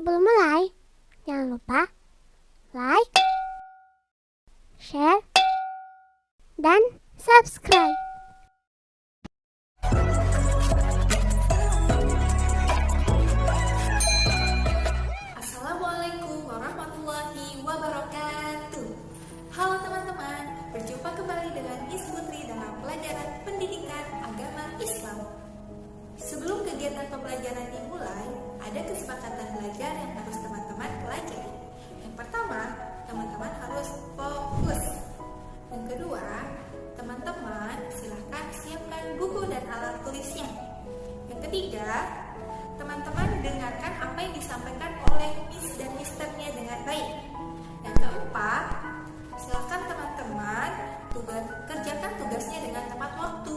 Sebelum mulai, jangan lupa like, share, dan subscribe. Assalamualaikum warahmatullahi wabarakatuh. Halo teman-teman, berjumpa kembali dengan Miss Putri dalam pelajaran pendidikan agama Islam. Sebelum kegiatan pembelajaran dimulai, ada kesepakatan belajar yang harus teman-teman pelajari. Yang pertama, teman-teman harus fokus. Yang kedua, teman-teman silahkan siapkan buku dan alat tulisnya. Yang ketiga, teman-teman dengarkan apa yang disampaikan oleh Miss dan Misternya dengan baik. Yang keempat, silahkan teman-teman kerjakan tugasnya dengan tepat waktu.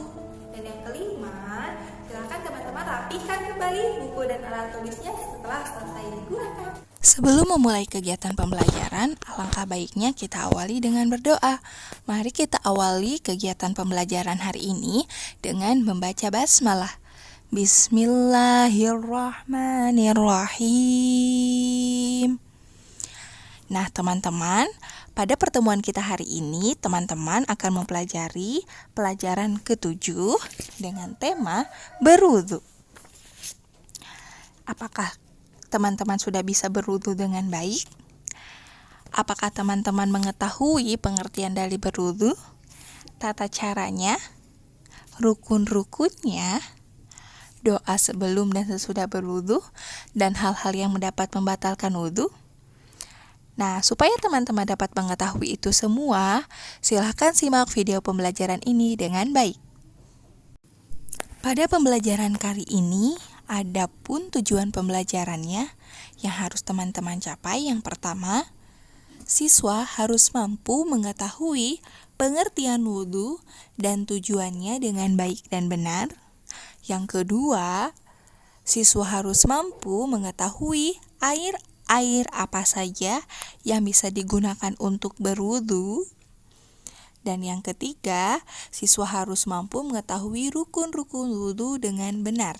Dan yang kelima, silahkan teman-teman rapikan kembali buku dan alat tulisnya setelah selesai digunakan. Sebelum memulai kegiatan pembelajaran, alangkah baiknya kita awali dengan berdoa. Mari kita awali kegiatan pembelajaran hari ini dengan membaca basmalah. Bismillahirrahmanirrahim. Nah, teman-teman, pada pertemuan kita hari ini, teman-teman akan mempelajari pelajaran ke-7 dengan tema berwudu. Apakah teman-teman sudah bisa berwudu dengan baik? Apakah teman-teman mengetahui pengertian dari berwudu, tata caranya, rukun-rukunnya, doa sebelum dan sesudah berwudu, dan hal-hal yang dapat membatalkan wudu? Nah, supaya teman-teman dapat mengetahui itu semua, silahkan simak video pembelajaran ini dengan baik. Pada pembelajaran kali ini, ada pun tujuan pembelajarannya yang harus teman-teman capai. Yang pertama, siswa harus mampu mengetahui pengertian wudhu dan tujuannya dengan baik dan benar. Yang kedua, siswa harus mampu mengetahui air apa saja yang bisa digunakan untuk berwudu. Dan yang ketiga, siswa harus mampu mengetahui rukun-rukun wudu dengan benar.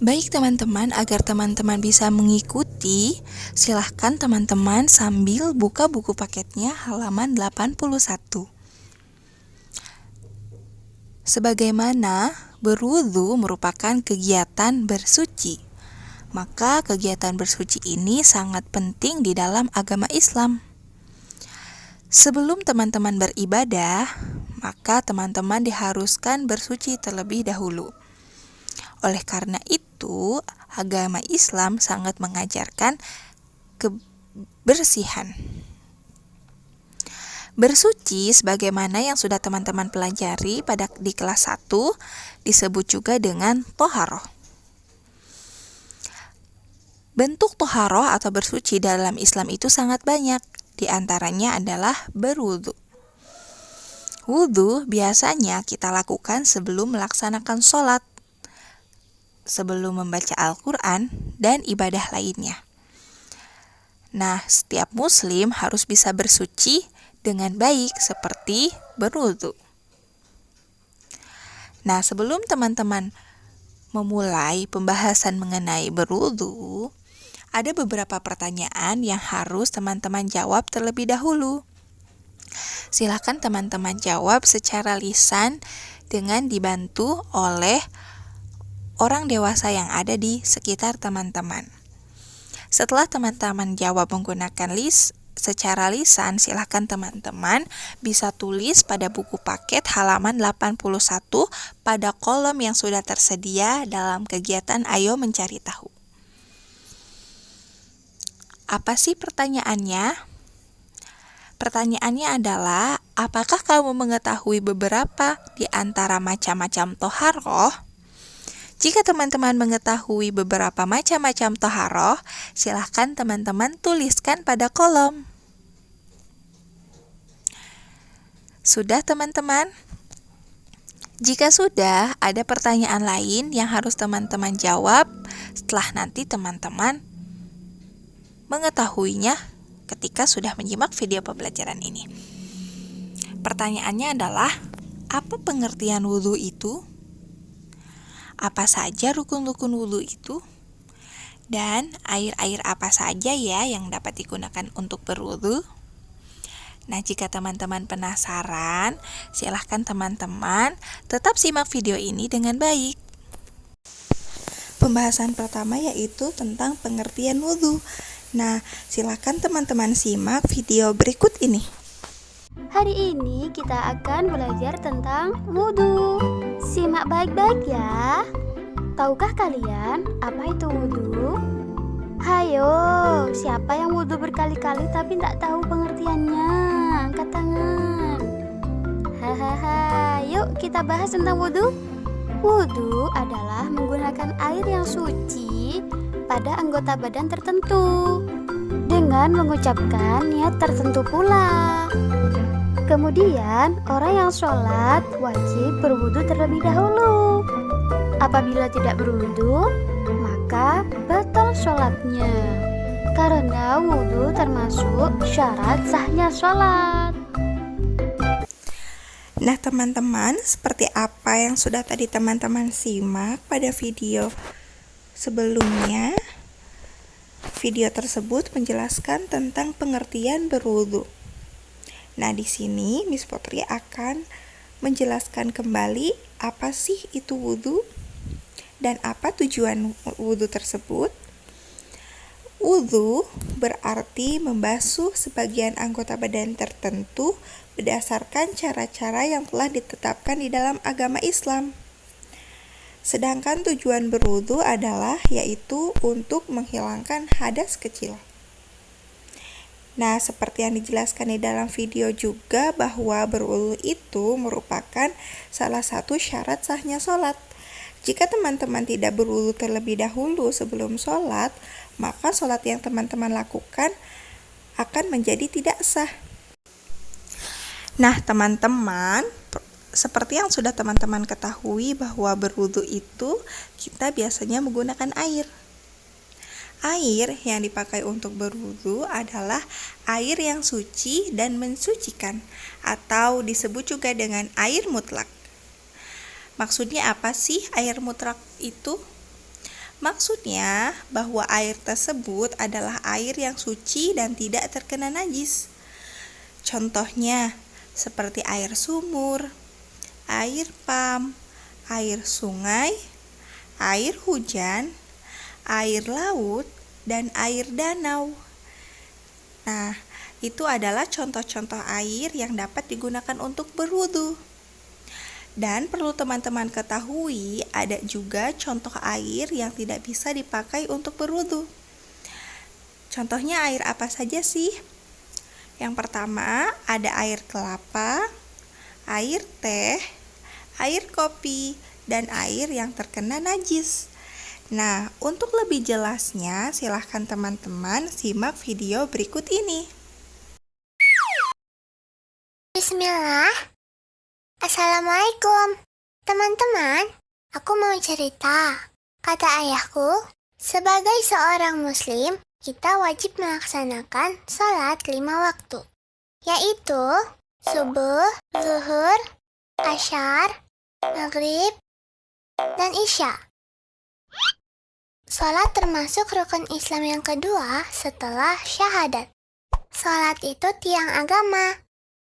Baik teman-teman, agar teman-teman bisa mengikuti, silahkan teman-teman sambil buka buku paketnya halaman 81. Sebagaimana berwudu merupakan kegiatan bersuci, maka kegiatan bersuci ini sangat penting di dalam agama Islam. Sebelum teman-teman beribadah, maka teman-teman diharuskan bersuci terlebih dahulu. Oleh karena itu, agama Islam sangat mengajarkan kebersihan. Bersuci sebagaimana yang sudah teman-teman pelajari di kelas 1 disebut juga dengan toharoh. Bentuk toharoh atau bersuci dalam Islam itu sangat banyak. Di antaranya adalah berwudu. Wudu biasanya kita lakukan sebelum melaksanakan sholat, sebelum membaca Al-Quran, dan ibadah lainnya. Nah, setiap muslim harus bisa bersuci dengan baik seperti berwudu. Nah, sebelum teman-teman memulai pembahasan mengenai berwudu, ada beberapa pertanyaan yang harus teman-teman jawab terlebih dahulu. Silakan teman-teman jawab secara lisan dengan dibantu oleh orang dewasa yang ada di sekitar teman-teman. Setelah teman-teman jawab menggunakan secara lisan, silakan teman-teman bisa tulis pada buku paket halaman 81 pada kolom yang sudah tersedia dalam kegiatan Ayo Mencari Tahu. Apa sih pertanyaannya? Pertanyaannya adalah, apakah kamu mengetahui beberapa di antara macam-macam toharoh? Jika teman-teman mengetahui beberapa macam-macam toharoh, silahkan teman-teman tuliskan pada kolom. Sudah teman-teman? Jika sudah, ada pertanyaan lain yang harus teman-teman jawab setelah nanti teman-teman mengetahuinya ketika sudah menyimak video pembelajaran ini. Pertanyaannya adalah, apa pengertian wudu itu? Apa saja rukun-rukun wudu itu? Dan air-air apa saja ya yang dapat digunakan untuk berwudu? Nah, jika teman-teman penasaran, silahkan teman-teman tetap simak video ini dengan baik. Pembahasan pertama yaitu tentang pengertian wudu. Nah, silahkan teman-teman simak video berikut ini. Hari ini kita akan belajar tentang wudhu. Simak baik-baik ya. Tahukah kalian apa itu wudhu? Hayo, siapa yang wudhu berkali-kali tapi tidak tahu pengertiannya? Angkat tangan. Hahaha, yuk kita bahas tentang wudhu. Wudhu adalah menggunakan air yang suci pada anggota badan tertentu dengan mengucapkan niat tertentu pula. Kemudian, orang yang sholat wajib berwudu terlebih dahulu. Apabila tidak berwudu, maka batal sholatnya. Karena wudu termasuk syarat sahnya sholat. Nah, teman-teman, seperti apa yang sudah tadi teman-teman simak pada video sebelumnya, video tersebut menjelaskan tentang pengertian berwudu. Nah, di sini Miss Potri akan menjelaskan kembali apa sih itu wudu dan apa tujuan wudu tersebut. Wudu berarti membasuh sebagian anggota badan tertentu berdasarkan cara-cara yang telah ditetapkan di dalam agama Islam. Sedangkan tujuan berwudu adalah yaitu untuk menghilangkan hadas kecil. Nah, seperti yang dijelaskan di dalam video juga bahwa berwudu itu merupakan salah satu syarat sahnya sholat. Jika teman-teman tidak berwudu terlebih dahulu sebelum sholat, maka sholat yang teman-teman lakukan akan menjadi tidak sah. Nah, teman-teman, seperti yang sudah teman-teman ketahui bahwa berwudu itu kita biasanya menggunakan air. Air yang dipakai untuk berwudu adalah air yang suci dan mensucikan, atau disebut juga dengan air mutlak. Maksudnya apa sih air mutlak itu? Maksudnya bahwa air tersebut adalah air yang suci dan tidak terkena najis. Contohnya seperti air sumur, air pam, air sungai, air hujan, air laut, dan air danau. Nah, itu adalah contoh-contoh air yang dapat digunakan untuk berwudu. Dan perlu teman-teman ketahui, ada juga contoh air yang tidak bisa dipakai untuk berwudu. Contohnya air apa saja sih? Yang pertama, ada air kelapa, air teh, air kopi, dan air yang terkena najis. Nah, untuk lebih jelasnya, silahkan teman-teman simak video berikut ini. Bismillah. Assalamualaikum. Teman-teman, aku mau cerita. Kata ayahku, sebagai seorang muslim, kita wajib melaksanakan sholat 5 waktu, yaitu subuh, zuhur, asyar, maghrib, dan isya. Sholat termasuk rukun Islam yang kedua setelah syahadat. Sholat itu tiang agama.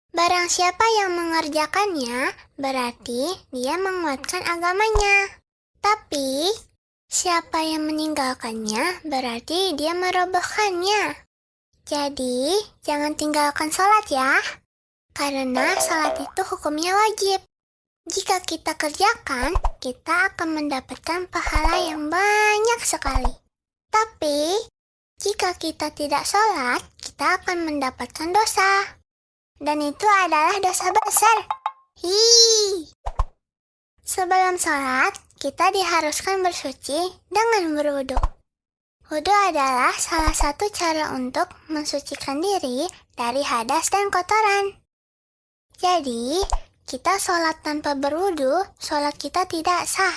Barang siapa yang mengerjakannya, berarti dia menguatkan agamanya. Tapi, siapa yang meninggalkannya, berarti dia merobohkannya. Jadi, jangan tinggalkan sholat ya. Karena sholat itu hukumnya wajib. Jika kita kerjakan, kita akan mendapatkan pahala yang banyak sekali. Tapi, jika kita tidak sholat, kita akan mendapatkan dosa. Dan itu adalah dosa besar. Sebelum sholat, kita diharuskan bersuci dengan berwudu. Wudu adalah salah satu cara untuk mensucikan diri dari hadas dan kotoran. Jadi, kita sholat tanpa berwudu, sholat kita tidak sah.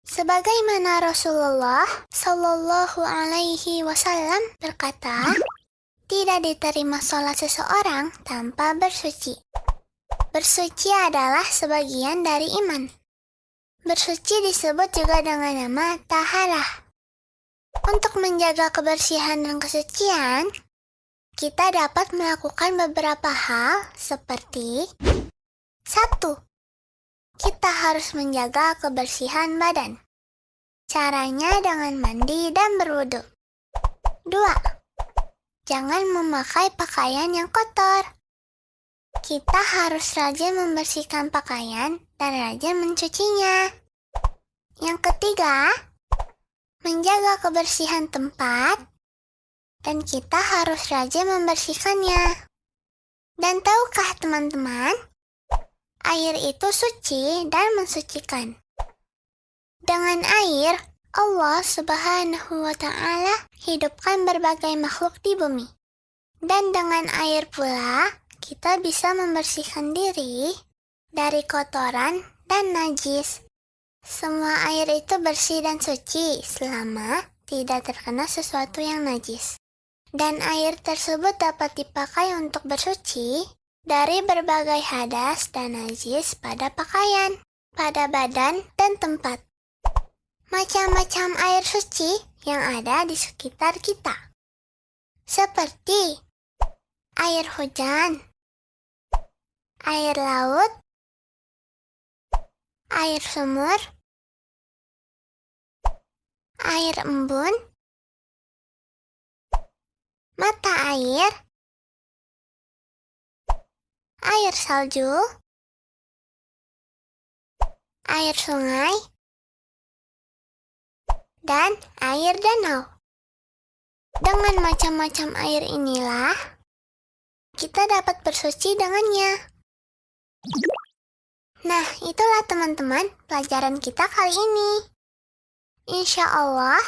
Sebagaimana Rasulullah Shallallahu Alaihi Wasallam berkata, tidak diterima sholat seseorang tanpa bersuci. Bersuci adalah sebagian dari iman. Bersuci disebut juga dengan nama taharah. Untuk menjaga kebersihan dan kesucian, kita dapat melakukan beberapa hal seperti 1. Kita harus menjaga kebersihan badan. Caranya dengan mandi dan berwudu. 2. Jangan memakai pakaian yang kotor. Kita harus rajin membersihkan pakaian dan rajin mencucinya. Yang ketiga, menjaga kebersihan tempat, dan kita harus rajin membersihkannya. Dan tahukah teman-teman, air itu suci dan mensucikan. Dengan air, Allah Subhanahu wa Ta'ala hidupkan berbagai makhluk di bumi. Dan dengan air pula, kita bisa membersihkan diri dari kotoran dan najis. Semua air itu bersih dan suci selama tidak terkena sesuatu yang najis. Dan air tersebut dapat dipakai untuk bersuci dari berbagai hadas dan najis pada pakaian, pada badan, dan tempat. Macam-macam air suci yang ada di sekitar kita. Seperti air hujan, air laut, air sumur, air embun, mata air, air salju, air sungai, dan air danau. Dengan macam-macam air inilah, kita dapat bersuci dengannya. Nah, itulah teman-teman pelajaran kita kali ini. Insya Allah,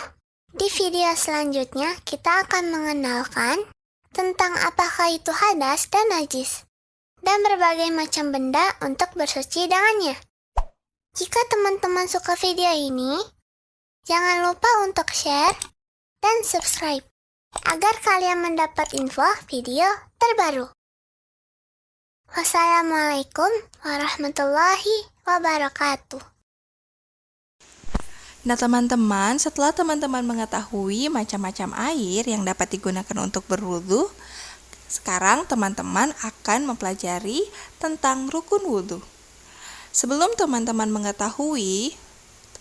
di video selanjutnya kita akan mengenalkan tentang apakah itu hadas dan najis, dan berbagai macam benda untuk bersuci dengannya. Jika teman-teman suka video ini, jangan lupa untuk share dan subscribe, agar kalian mendapat info video terbaru. Wassalamualaikum warahmatullahi wabarakatuh. Nah teman-teman, setelah teman-teman mengetahui macam-macam air yang dapat digunakan untuk berwudu, sekarang teman-teman akan mempelajari tentang rukun wudu. Sebelum teman-teman mengetahui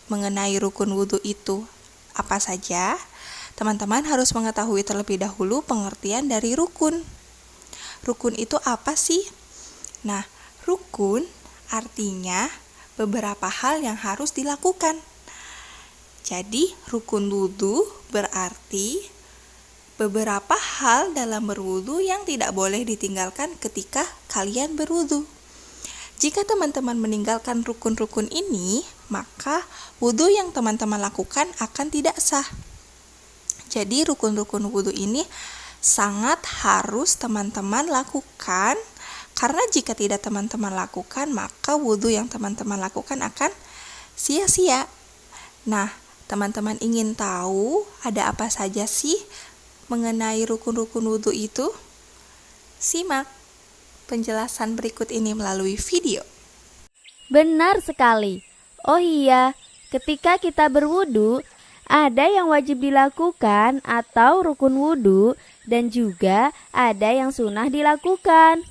mengenai rukun wudu itu apa saja, teman-teman harus mengetahui terlebih dahulu pengertian dari rukun. Rukun itu apa sih? Nah, rukun artinya beberapa hal yang harus dilakukan. Jadi, rukun wudu berarti beberapa hal dalam berwudu yang tidak boleh ditinggalkan ketika kalian berwudu. Jika teman-teman meninggalkan rukun-rukun ini, maka wudu yang teman-teman lakukan akan tidak sah. Jadi, rukun-rukun wudu ini sangat harus teman-teman lakukan. Karena jika tidak teman-teman lakukan, maka wudu yang teman-teman lakukan akan sia-sia. Nah, teman-teman ingin tahu ada apa saja sih mengenai rukun-rukun wudu itu? Simak penjelasan berikut ini melalui video. Benar sekali. Oh iya, ketika kita berwudu, ada yang wajib dilakukan atau rukun wudu, dan juga ada yang sunnah dilakukan.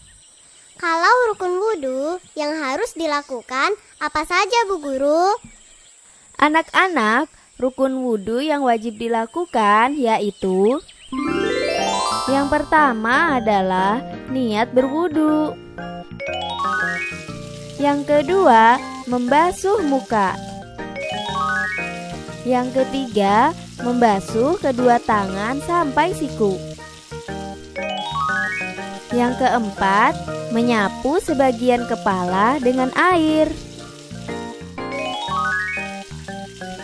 Kalau rukun wudu yang harus dilakukan, apa saja Bu Guru? Anak-anak, rukun wudu yang wajib dilakukan yaitu: yang pertama adalah niat berwudu. Yang kedua, membasuh muka. Yang ketiga, membasuh kedua tangan sampai siku. Yang keempat, menyapu sebagian kepala dengan air.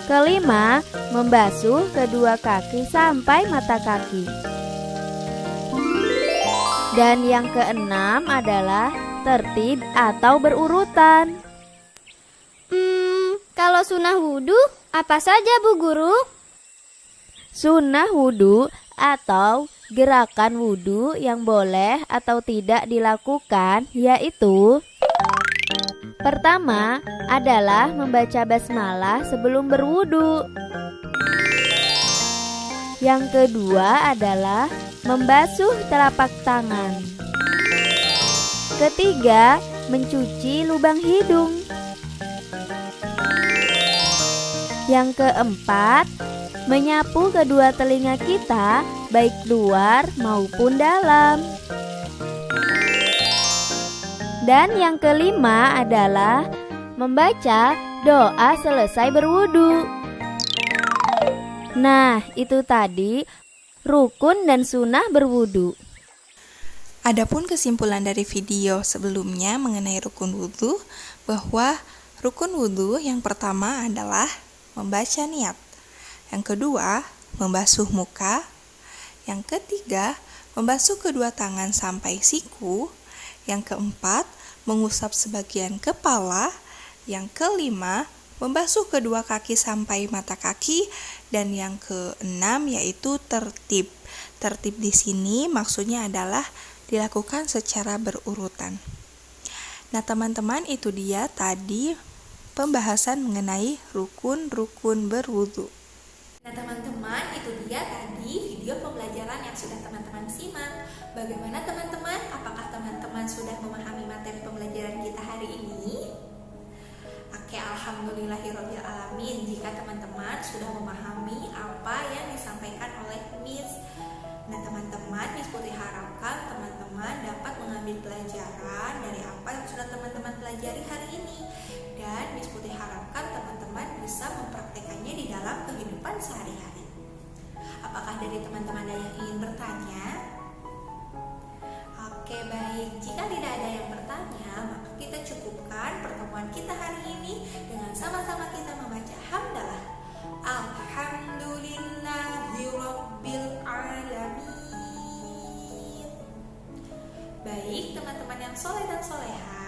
Kelima, membasuh kedua kaki sampai mata kaki. Dan yang keenam adalah tertib atau berurutan. Kalau sunnah wudu, apa saja Bu Guru? Sunnah wudu atau gerakan wudu yang boleh atau tidak dilakukan yaitu: pertama adalah membaca basmalah sebelum berwudu. Yang kedua adalah membasuh telapak tangan. Ketiga, mencuci lubang hidung. Yang keempat, menyapu kedua telinga kita, baik luar maupun dalam. Dan yang kelima adalah membaca doa selesai berwudu. Nah, itu tadi rukun dan sunnah berwudu. Adapun kesimpulan dari video sebelumnya mengenai rukun wudhu, bahwa rukun wudhu yang pertama adalah membaca niat. Yang kedua, membasuh muka. Yang ketiga, membasuh kedua tangan sampai siku. Yang keempat, mengusap sebagian kepala. Yang kelima, membasuh kedua kaki sampai mata kaki. Dan yang keenam yaitu tertib. Tertib di sini maksudnya adalah dilakukan secara berurutan. Nah, teman-teman, itu dia tadi pembahasan mengenai rukun-rukun berwudu. Nah teman-teman, itu dia tadi video pembelajaran yang sudah teman-teman simak. Bagaimana teman-teman? Apakah teman-teman sudah memahami materi pembelajaran kita hari ini? Oke, alhamdulillahirabbil alamin. Jika teman-teman sudah memahami apa yang disampaikan oleh Miss. Nah teman-teman, Miss Putri harapkan teman-teman dapat mengambil pelajaran dari apa yang sudah teman-teman pelajari hari ini. Dan Miss Putri harapkan teman-teman bisa mempraktekannya di dalam kehidupan sehari-hari. Apakah dari teman-teman ada yang ingin bertanya? Oke, baik. Jika tidak ada yang bertanya, maka kita cukupkan pertemuan kita hari ini dengan sama-sama kita membaca hamdalah. Alhamdulillahirabbil alamin. Baik, teman-teman yang soleh dan soleha,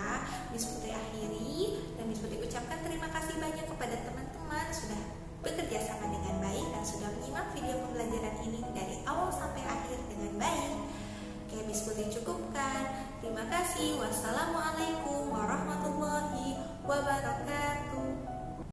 Miss Putri akhiri dan Miss Putri ucapkan terima kasih banyak kepada teman-teman sudah bekerja sama dengan baik dan sudah menyimak video pembelajaran ini dari awal sampai akhir dengan baik. Oke, Miss Putri cukupkan. Terima kasih. Wassalamualaikum warahmatullahi wabarakatuh.